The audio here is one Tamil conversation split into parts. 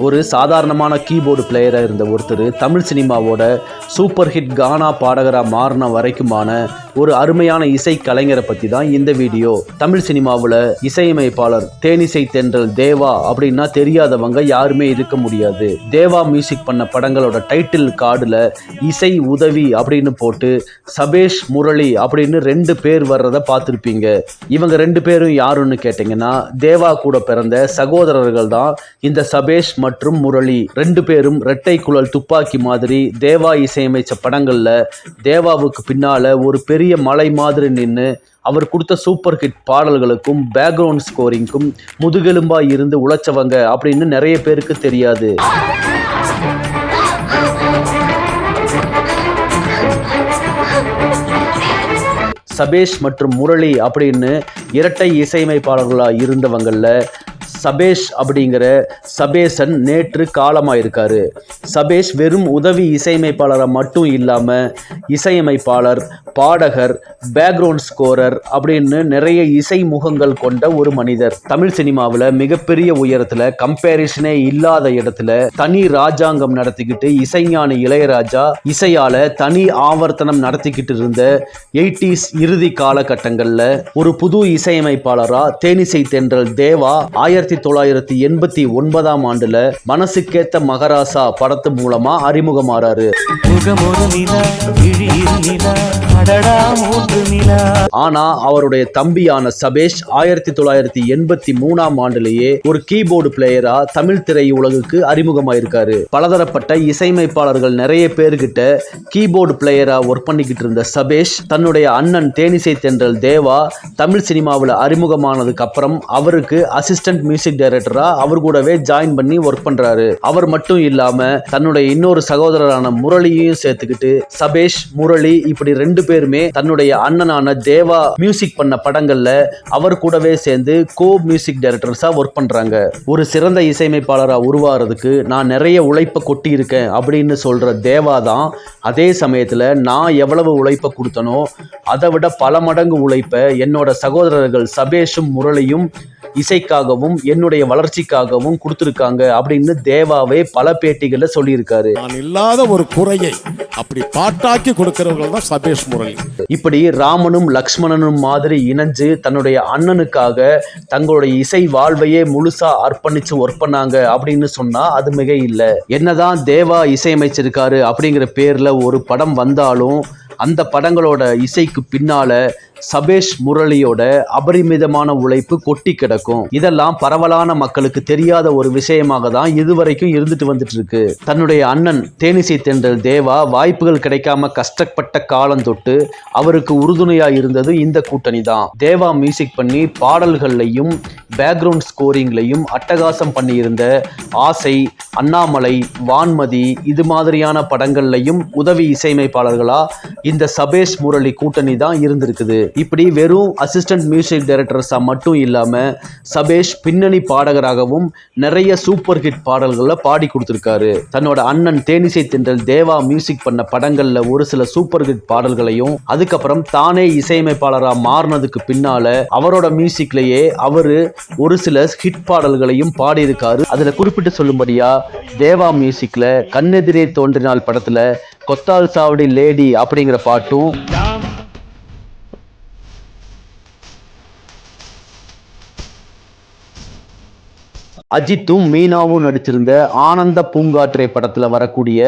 ஒரு சாதாரணமான கீபோர்டு பிளேயராக இருந்த ஒருத்தர் தமிழ் சினிமாவோட சூப்பர் ஹிட் கானா பாடகராக மாறின வரைக்குமான ஒரு அருமையான இசை கலைஞரை பற்றி தான் இந்த வீடியோ. தமிழ் சினிமாவில் இசையமைப்பாளர் தேனிசை தென்றல் தேவா அப்படின்னா தெரியாதவங்க யாருமே இருக்க முடியாது. தேவா மியூசிக் பண்ண படங்களோட டைட்டில் கார்டில் இசை உதவி அப்படின்னு போட்டு சபேஷ் முரளி அப்படின்னு 2 பேர் வர்றதை பார்த்துருப்பீங்க. இவங்க 2 பேரும் யாருன்னு கேட்டிங்கன்னா தேவா கூட பிறந்த சகோதரர்கள் தான் இந்த சபேஷ் மற்றும் முரளி. 2 பேரும் இரட்டை குழல் துப்பாக்கி மாதிரி தேவா இசையமைச்ச படங்கள்ல தேவாவுக்கு பின்னால ஒரு பெரிய மலை மாதிரி நின்று அவர் கொடுத்த சூப்பர் ஹிட் பாடல்களுக்கும் பேக்ரவுண்ட் ஸ்கோரிங்க்கும் முதுகெலும்பா இருந்து உழைச்சவங்க அப்படின்னு நிறைய பேருக்கு தெரியாது. சபேஷ் மற்றும் முரளி அப்படின்னு இரட்டை இசையமைப்பாளர்களாக இருந்தவங்கள சபேஷ் அப்படிங்கிற சபேசன் நேற்று காலமாயிருக்காரு. சபேஷ் வெறும் உதவி இசையமைப்பாளராக மட்டும் இல்லாமல் இசையமைப்பாளர், பாடகர், பேக்ரவுண்ட் ஸ்கோரர் அப்படின்னு நிறைய இசை முகங்கள் கொண்ட ஒரு மனிதர். தமிழ் சினிமாவில் மிகப்பெரிய உயரத்தில் கம்பேரிஷனே இல்லாத இடத்துல தனி ராஜாங்கம் நடத்திக்கிட்டு இசைஞானி இளையராஜா இசையால தனி ஆவர்த்தனம் நடத்திக்கிட்டு இருந்த 80s இறுதி காலகட்டங்களில் ஒரு புது இசையமைப்பாளராக தேனிசை தென்றல் தேவா 1989 ஆண்டுல மனசுக்கேத்த மகராசா படத்து மூலமா அறிமுகமாறாரு. ஆனா அவருடைய தம்பியான சபேஷ் 1983 ஆண்டுலேயே ஒரு கீபோர்டு பிளேயரா தமிழ் திரை உலகுக்கு அறிமுகமாயிருக்காரு. பலதரப்பட்ட இசையமைப்பாளர்கள் நிறைய பேர்கிட்ட கீபோர்டு பிளேயரா ஒர்க் பண்ணிக்கிட்டு இருந்த சபேஷ் தன்னுடைய அண்ணன் தேனிசை தென்றல் தேவா தமிழ் சினிமாவில் அறிமுகமானதுக்கு அப்புறம் அவருக்கு அசிஸ்டன்ட் மியூசிக் டைரக்டரா அவர் கூடவே ஜாயின் பண்ணி ஒர்க் பண்றாரு. அவர் மட்டும் இல்லாம தன்னுடைய இன்னொரு சகோதரரான முரளியையும் சேர்த்துக்கிட்டு சபேஷ், முரளி இப்படி 2 பேருமே தன்னுடைய அண்ணனான தேவா மியூசிக் பண்ண படங்கள்ல அவர் கூடவே சேர்ந்து கோ மியூசிக் டைரக்டர்ஸா ஒர்க் பண்றாங்க. ஒரு சிறந்த இசையமைப்பாளரா உருவாகிறதுக்கு நான் நிறைய உழைப்பை கொட்டி இருக்கேன் அப்படின்னு சொல்ற தேவா தான் அதே சமயத்துல நான் எவ்வளவு உழைப்பை கொடுத்தனோ அதை விட பல மடங்கு உழைப்பை என்னோட சகோதரர்கள் சபேஷும் முரளியும் இசைக்காகவும் என்னுடைய வளர்ச்சிக்காகவும் கொடுத்துருக்காங்க அப்படின்னு தேவாவே பல பேட்டிகள்ல சொல்லியிருக்காரு. நான் இல்லாத ஒரு குறையை அப்படி பாட்டாக்கி கொடுக்கிறவர்கள் தான் சபேஷ் முரளி. இப்படி ராமனும் லக்ஷ்மணனும் மாதிரி இணைஞ்சு தன்னுடைய அண்ணனுக்காக தங்களுடைய இசை வாழ்வையே முழுசா அர்ப்பணிச்சு ஒர்க் பண்ணாங்க அப்படின்னு சொன்னா அது மிக இல்லை. என்னதான் தேவா இசையமைச்சிருக்காரு அப்படிங்கிற பேர்ல ஒரு படம் வந்தாலும் அந்த படங்களோட இசைக்கு பின்னால சபேஷ் முரளியோட அபரிமிதமான உழைப்பு கொட்டி கிடக்கும். இதெல்லாம் பரவலான மக்களுக்கு தெரியாத ஒரு விஷயமாக தான் இதுவரைக்கும் இருந்துட்டு வந்துட்டு இருக்கு. தன்னுடைய அண்ணன் தேனிசை தென்றல் தேவா வாய்ப்புகள் கிடைக்காம கஷ்டப்பட்ட காலம் தொட்டு அவருக்கு உறுதுணையா இருந்தது இந்த கூட்டணி தான். தேவா மியூசிக் பண்ணி பாடல்கள்லையும் பேக்ரவுண்ட் ஸ்கோரிங்லையும் அட்டகாசம் பண்ணியிருந்த ஆசை, அண்ணாமலை, வான்மதி இது மாதிரியான படங்கள்லையும் உதவி இசையமைப்பாளர்களா இந்த சபேஷ் முரளி கூட்டணி தான் இருந்திருக்குது. இப்படி வெறும் அசிஸ்டன்ட் மியூசிக் டைரக்டர்ஸா மட்டும் இல்லாம சபேஷ் பின்னணி பாடகராகவும் நிறைய சூப்பர் ஹிட் பாடல்களை பாடி கொடுத்திருக்காரு. தன்னோட அண்ணன் தேனிசை தென்றல் தேவா மியூசிக் பண்ண படங்கள்ல ஒரு சில சூப்பர் ஹிட் பாடல்களையும் அதுக்கப்புறம் தானே இசையமைப்பாளரா மாறினதுக்கு பின்னால அவரோட மியூசிக்லயே அவரு ஒரு சில ஹிட் பாடல்களையும் பாடியிருக்காரு. அதுல குறிப்பிட்டு சொல்லும்படியா தேவா மியூசிக்ல கண்ணெதிரே தோன்றினால் படத்துல கொத்தால் சாவடி லேடி அப்படிங்கிற பாட்டும், அஜித்தும் மீனாவும் நடிச்சிருந்த ஆனந்த பூங்காற்றே படத்துல வரக்கூடிய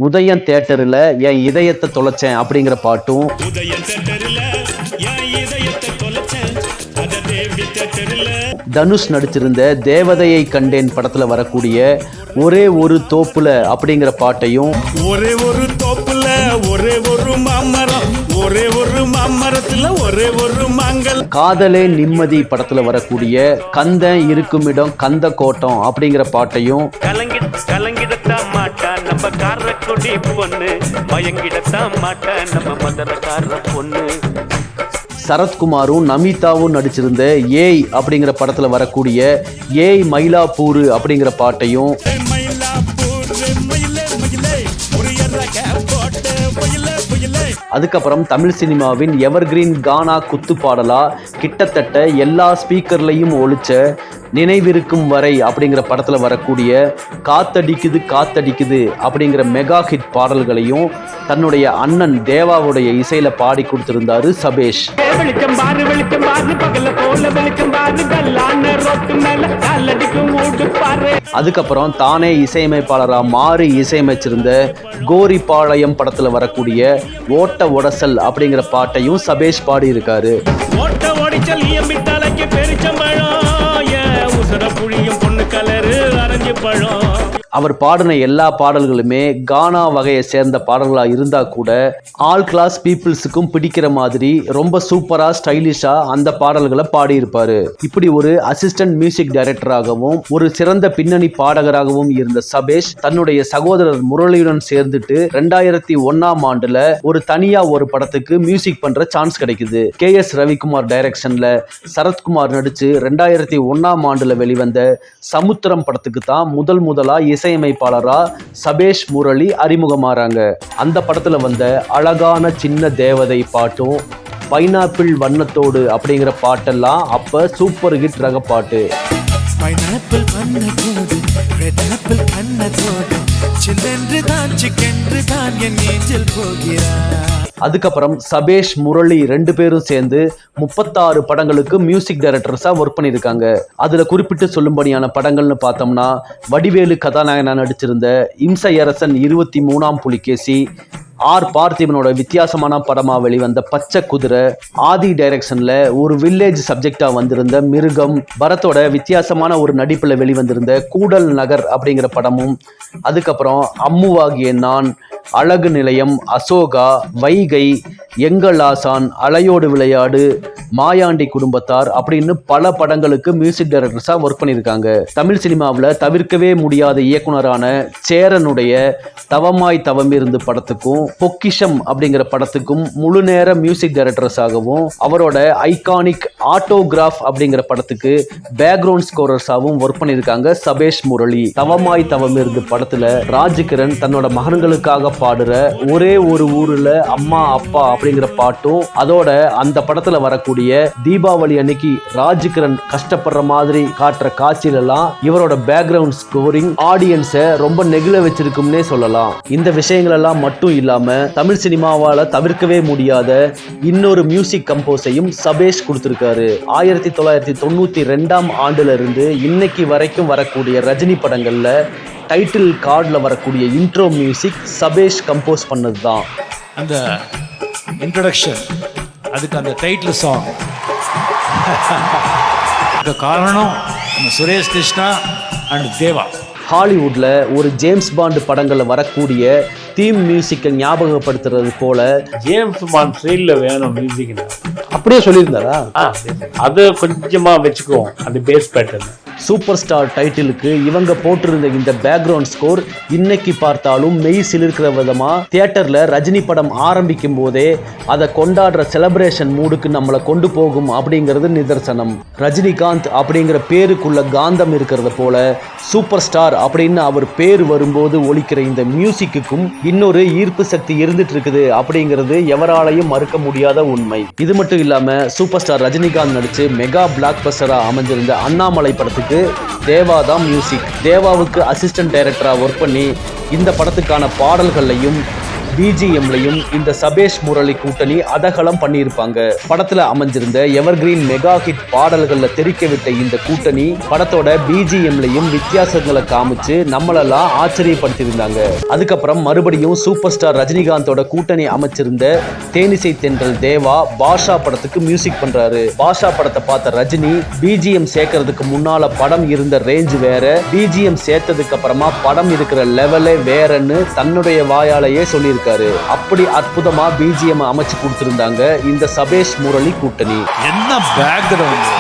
உதயம் தியேட்டர்ல என் இதயத்தை தொலைச்சேன் அப்படிங்கிற பாட்டும், தனுஷ் நடிச்சிருந்த தேவதையை கண்டேன் படத்துல வரக்கூடிய ஒரே ஒரு தோப்புல அப்படிங்கிற பாட்டையும், ஒரே ஒரு தோப்புல ஒரே ஒரு மாமரம், ஒரே ஒரு மாமரத்துல ஒரே ஒரு மாங்கல், காதலே நிம்மதி படத்துல வரக்கூடிய கந்த இருக்கும் இடம் கந்த கோட்டம் அப்படிங்கிற பாட்டையும், கலங்கிடத்தான் மாட்டா நம்ம காரக்குடி பொண்ணு, மயங்கிடத்தான் மாட்டா நம்ம மதுரக்கார பொண்ணு, சரத்குமாரும் நமிதாவும் நடிச்சிருந்த ஏய் அப்படிங்கிற படத்துல வரக்கூடிய ஏய் மயிலாப்பூர் அப்படிங்கிற பாட்டையும், அதுக்கப்புறம் தமிழ் சினிமாவின் எவர்கிரீன் கானா குத்து பாடலா கிட்டத்தட்ட எல்லா ஸ்பீக்கர்லையும் ஒலிச்ச நினைவிருக்கும் வரை அப்படிங்கிற படத்துல வரக்கூடிய காத்தடிக்குது காத்தடிக்குது அப்படிங்கிற மெகா ஹிட் பாடல்களையும் தன்னுடைய அண்ணன் தேவாவுடைய இசையில பாடி கொடுத்திருந்தாரு சபேஷ். வெளிச்சம் பாரு பகல போல வெளிச்சம் பாரு கல்லான ரோட்டு மேல காலடிக்கும் ஊட்டு பாரு. அதுக்கப்புறம் தானே இசையமைப்பாளரா மாறி இசையமைச்சிருந்த கோரிப்பாளையம் படத்துல வரக்கூடிய ஓட்ட உடசல் அப்படிங்கிற பாட்டையும் சபேஷ் பாடி இருக்காரு. ஓட்ட ஓடிச்சல் ஈயம்பிட்டாலைக்கு பெரிச்சம்பழம் உசர புழியும் பொண்ணு கலரு அரைஞ்சு பழம். அவர் பாடின எல்லா பாடல்களுமே கானா வகையை சேர்ந்த பாடல்களா இருந்தா கூட ஆல் கிளாஸ் பீப்புள்ஸுக்கும் பிடிக்கிற மாதிரி ரொம்ப சூப்பரா ஸ்டைலிஷா அந்த பாடல்களை பாடியிருப்பாரு. இப்படி ஒரு அசிஸ்டன்ட் மியூசிக் டைரக்டராகவும் ஒரு சிறந்த பின்னணி பாடகராகவும் இருந்த சபேஷ் தன்னுடைய சகோதரர் முரளியுடன் சேர்ந்துட்டு 2001ஆம் ஆண்டுல ஒரு தனியா ஒரு படத்துக்கு மியூசிக் பண்ற சான்ஸ் கிடைக்குது. KS ரவிக்குமார் டைரக்ஷன்ல சரத்குமார் நடிச்சு 2001ஆம் ஆண்டுல வெளிவந்த சமுத்திரம் படத்துக்கு தான் முதலா இசையமைப்பாளரா சபேஷ் முரளி அறிமுகமாறாங்க. அந்த படத்துல வந்த அழகான சின்ன தேவதை பாட்டும் பைனாப்பிள் வண்ணத்தோடு அப்படிங்கிற பாட்டெல்லாம் அப்ப சூப்பர் ஹிட் ரக பாட்டு. பைனாப்பிள் வண்ணத்தோடு ரெட் ஆப்பிள் வண்ணத்தோடு சில்லென்று தான் சிக்கென்று தான் என் நெஞ்சில் போகிறார். அதுக்கப்புறம் சபேஷ் முரளி 2 பேரும் சேர்ந்து 36 படங்களுக்கு மியூசிக் டைரக்டர்ஸா ஒர்க் பண்ணியிருக்காங்க. அதுல குறிப்பிட்டு சொல்லும்படியான படங்கள்னு பார்த்தோம்னா வடிவேலு கதாநாயகனா நடிச்சிருந்த இம்சையரசன் 23ஆம் புலிகேசி, ஆர் பார்த்திபனோட வித்தியாசமான படமா வெளிவந்த பச்சை குதிரை, ஆதி டைரக்ஷன்ல ஒரு வில்லேஜ் சப்ஜெக்டா வந்திருந்த மிருகம், பரத்தோட வித்தியாசமான ஒரு நடிப்புல வெளிவந்திருந்த கூடல் நகர் அப்படிங்கிற படமும், அதுக்கப்புறம் அம்முவாகிய நான், அழகு நிலையம், அசோகா, வைகை, எங்கள் ஆசான், அலையோடு விளையாடு, மாயாண்டி குடும்பத்தார் அப்படின்னு பல படங்களுக்கு மியூசிக் டைரக்டர்ஸா ஒர்க் பண்ணியிருக்காங்க. தமிழ் சினிமாவில் தவிர்க்கவே முடியாத இயக்குனரான சேரனுடைய தவமாய் தவமிருந்து படத்துக்கும் பொக்கிஷம் அப்படிங்கிற படத்துக்கும் முழு நேர மியூசிக் டைரக்டர்ஸாகவும் அவரோட ஐகானிக் ஆட்டோகிராஃப் அப்படிங்கிற படத்துக்கு பேக்ரவுண்ட் ஸ்கோரர்ஸாகவும் ஒர்க் பண்ணியிருக்காங்க சபேஷ் முரளி. தவமாய் தவமிருந்து படத்துல ராஜ்கிரண் தன்னோட மகன்களுக்காக பாடுற ஒரே ஒரு ஊர்ல அம்மா அப்பா அப்படிங்கிற பாட்டும், அதோட அந்த படத்துல வரக்கூடிய தீபாவளி அன்னைக்கு ராஜ்கிரண் கஷ்டப்படுற மாதிரி காட்டுற காட்சியிலெல்லாம் இவரோட பேக்ரவுண்ட் ஸ்கோரிங் ஆடியன்ஸை ரொம்ப நெகிழ வச்சிருக்கும்னே சொல்லலாம். இந்த விஷயங்கள் எல்லாம் மட்டும் இல்லாம தமிழ் சினிமாவால தவிர்க்கவே முடியாத இன்னொரு மியூசிக் கம்போஸையும் சபேஷ் கொடுத்திருக்காரு. 1992ஆம் ஆண்டுல இருந்து இன்னைக்கு வரைக்கும் வரக்கூடிய ரஜினி படங்கள்ல டைட்டில் கார்டுல வரக்கூடிய இன்ட்ரோ மியூசிக் சபேஷ் கம்போஸ் பண்ணது தான். அந்த இன்ட்ரடக்ஷன், அதுக்கு அந்த டைட்டில் சாங் காரணம் சுரேஷ் கிருஷ்ணா அண்ட் தேவா. ஹாலிவுட்ல ஒரு ஜேம்ஸ் பாண்ட் படங்கள்ல வரக்கூடிய தீம் மியூசிக்கை ஞாபகப்படுத்துறது போல ஜேம்ஸ் பாண்ட் ஸ்டைல்ல வேணும் மியூசிக். அப்படியே சொல்லியிருந்தாரா? அது கொஞ்சமா வச்சுக்குவோம் அந்த பேஸ் பேட்டர்ன். சூப்பர் ஸ்டார் டைட்டிலுக்கு இவங்க போட்டிருந்த இந்த பேக்ரவுண்ட் ஸ்கோர் இன்னைக்கு பார்த்தாலும் மெய் சிலிர்க்கிற விதமா தியேட்டர்ல ரஜினி படம் ஆரம்பிக்கும் போதே அதை கொண்டாடுற செலிப்ரேஷன் மூடுக்கு நம்மளை கொண்டு போகும் அப்படிங்கிறது நிதர்சனம். ரஜினிகாந்த் அப்படிங்கிற பேருக்குள்ள காந்தம் இருக்கிறத போல சூப்பர் ஸ்டார் அப்படின்னு அவர் பேர் வரும்போது ஒலிக்கிற இந்த மியூசிக்குக்கும் இன்னொரு ஈர்ப்பு சக்தி இருந்துட்டு இருக்குது அப்படிங்கிறது எவராலையும் மறுக்க முடியாத உண்மை. இது மட்டும் இல்லாம சூப்பர் ஸ்டார் ரஜினிகாந்த் நடிச்சு மெகா பிளாக் பஸ்டரா அமைஞ்சிருந்த அண்ணாமலை படத்துக்கு தேவா தான் மியூசிக். தேவாவுக்கு அசிஸ்டன்ட் டைரக்டரா ஒர்க் பண்ணி இந்த படத்துக்கான பாடல்களையும் பிஜிஎம்லையும் இந்த சபேஷ் முரளி கூட்டணி அதகலம் பண்ணியிருப்பாங்க. படத்துல அமைஞ்சிருந்த எவர்கிரீன் மெகா ஹிட் பாடல்கள்ல தெரிக்க விட்ட இந்த கூட்டணி படத்தோட பிஜிஎம்லையும் வித்தியாசங்களை காமிச்சு நம்மளெல்லாம் ஆச்சரியப்படுத்தியிருந்தாங்க. அதுக்கப்புறம் மறுபடியும் சூப்பர் ஸ்டார் ரஜினிகாந்தோட கூட்டணி அமைச்சிருந்த தேனிசை தென்றல் தேவா பாஷா படத்துக்கு மியூசிக் பண்றாரு. பாஷா படத்தை பார்த்த ரஜினி பிஜிஎம் சேர்க்கறதுக்கு முன்னால படம் இருந்த ரேஞ்ச் வேற, பிஜிஎம் சேர்த்ததுக்கு அப்புறமா படம் இருக்கிற லெவலே வேறன்னு தன்னுடைய வாயாலேயே சொல்லியிருக்காரு. அப்படி அற்புதமா பிஜிஎம் அமைச்சு கொடுத்திருந்தாங்க இந்த சபேஷ் முரளி கூட்டணி. என்ன பேக்ரவுண்ட்,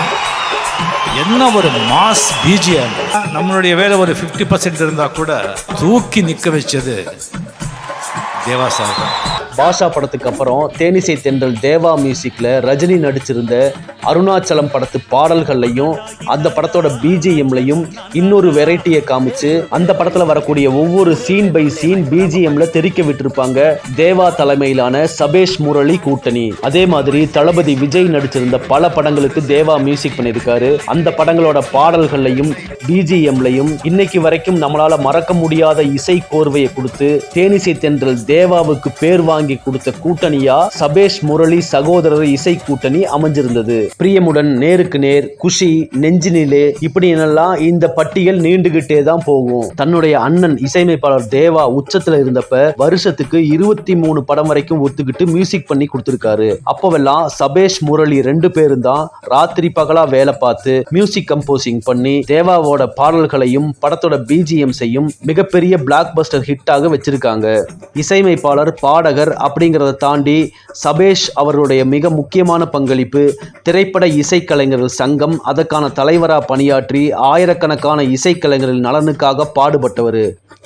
என்ன ஒரு மாஸ் பிஜிஎம். நம்மளுடைய வேலை ஒரு 50% இருந்தா கூட தூக்கி நிக்க வச்சது தேவா சார் தான். பாஷா படத்துக்கு அப்புறம் தேனிசை தென்றல் தேவா மியூசிக்ல ரஜினி நடிச்சிருந்த அருணாச்சலம் படத்து பாடல்கள்லையும் அந்த படத்தோட பிஜிஎம்லையும் இன்னொரு வெரைட்டியை காமிச்சு அந்த படத்துல வரக்கூடிய ஒவ்வொரு சீன் பை சீன் பிஜிஎம்ல தெரிக்க விட்டிருப்பாங்க தேவா தலைமையிலான சபேஷ் முரளி கூட்டணி. அதே மாதிரி தளபதி விஜய் நடிச்சிருந்த பல படங்களுக்கு தேவா மியூசிக் பண்ணியிருக்காரு. அந்த படங்களோட பாடல்கள்லையும் பிஜிஎம்லையும் இன்னைக்கு வரைக்கும் நம்மளால மறக்க முடியாத இசை கோர்வையை கொடுத்து தேனிசை தென்றல் தேவாவுக்கு பேர் வாங்கி கொடுத்த கூட்டணியா சபேஷ் முரளி சகோதரர் இசை கூட்டணி அமைஞ்சிருந்தது. பிரியமுடன், நேருக்கு நேர், குஷி, நெஞ்சினிலே இப்படி என்னெல்லாம் இந்த பட்டியல் நீண்டுகிட்டே தான் போகும். தன்னுடைய அண்ணன் இசையமைப்பாளர் தேவா உச்சத்துல இருந்தப்ப வருஷத்துக்கு 23 படம் வரைக்கும் ஒத்துக்கிட்டு மியூசிக் பண்ணி கொடுத்திருக்காரு. அப்பவெல்லாம் சபேஷ் முரளி 2 பேரும் தான் ராத்திரி பகலா வேலை பார்த்து மியூசிக் கம்போசிங் பண்ணி தேவாவோட பாடல்களையும் படத்தோட பிஜிஎம்ஸையும் மிகப்பெரிய பிளாக் பஸ்டர் ஹிட்டாக வச்சிருக்காங்க. இசையமைப்பாளர், பாடகர் அப்படிங்கிறத தாண்டி சபேஷ் அவருடைய மிக முக்கியமான பங்களிப்பு திரைப்பட இசைக்கலைஞர்கள் சங்கம், அதற்கான தலைவராக பணியாற்றி ஆயிரக்கணக்கான இசைக்கலைஞர்கள் நலனுக்காக பாடுபட்டவர்.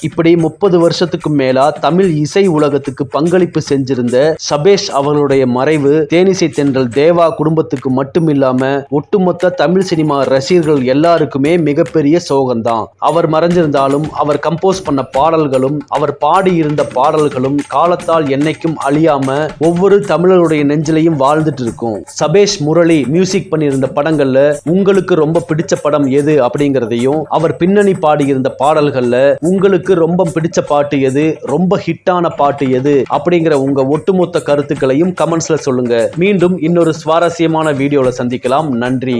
இப்படி 30 வருஷத்துக்கு மேலா தமிழ் இசை உலகத்துக்கு பங்களிப்பு செஞ்சிருந்த சபேஷ் அவர்களுடைய மறைவு தேனிசை தென்றல் தேவா குடும்பத்துக்கு மட்டுமில்லாம ஒட்டுமொத்த தமிழ் சினிமா ரசிகர்கள் எல்லாருக்குமே மிகப்பெரிய சோகம்தான். அவர் மறைஞ்சிருந்தாலும் அவர் கம்போஸ் பண்ண பாடல்களும் அவர் பாடியிருந்த பாடல்களும் காலத்தால் என்னைக்கும் அழியாம ஒவ்வொரு தமிழருடைய நெஞ்சிலையும் வாழ்ந்துட்டு இருக்கும். சபேஷ் முரளி மியூசிக் பண்ணியிருந்த படங்கள்ல உங்களுக்கு ரொம்ப பிடிச்ச படம் எது அப்படிங்கிறதையும், அவர் பின்னணி பாடியிருந்த பாடல்கள்ல உங்களுக்கு ரொம்ப பிடிச்ச பாட்டு எது, ரொம்ப ஹிட்டான பாட்டு எது அப்படிங்கிற உங்க ஒட்டுமொத்த கருத்துக்களையும் கமெண்ட்ஸ்ல சொல்லுங்க. மீண்டும் இன்னொரு சுவாரஸ்யமான வீடியோல சந்திக்கலாம். நன்றி.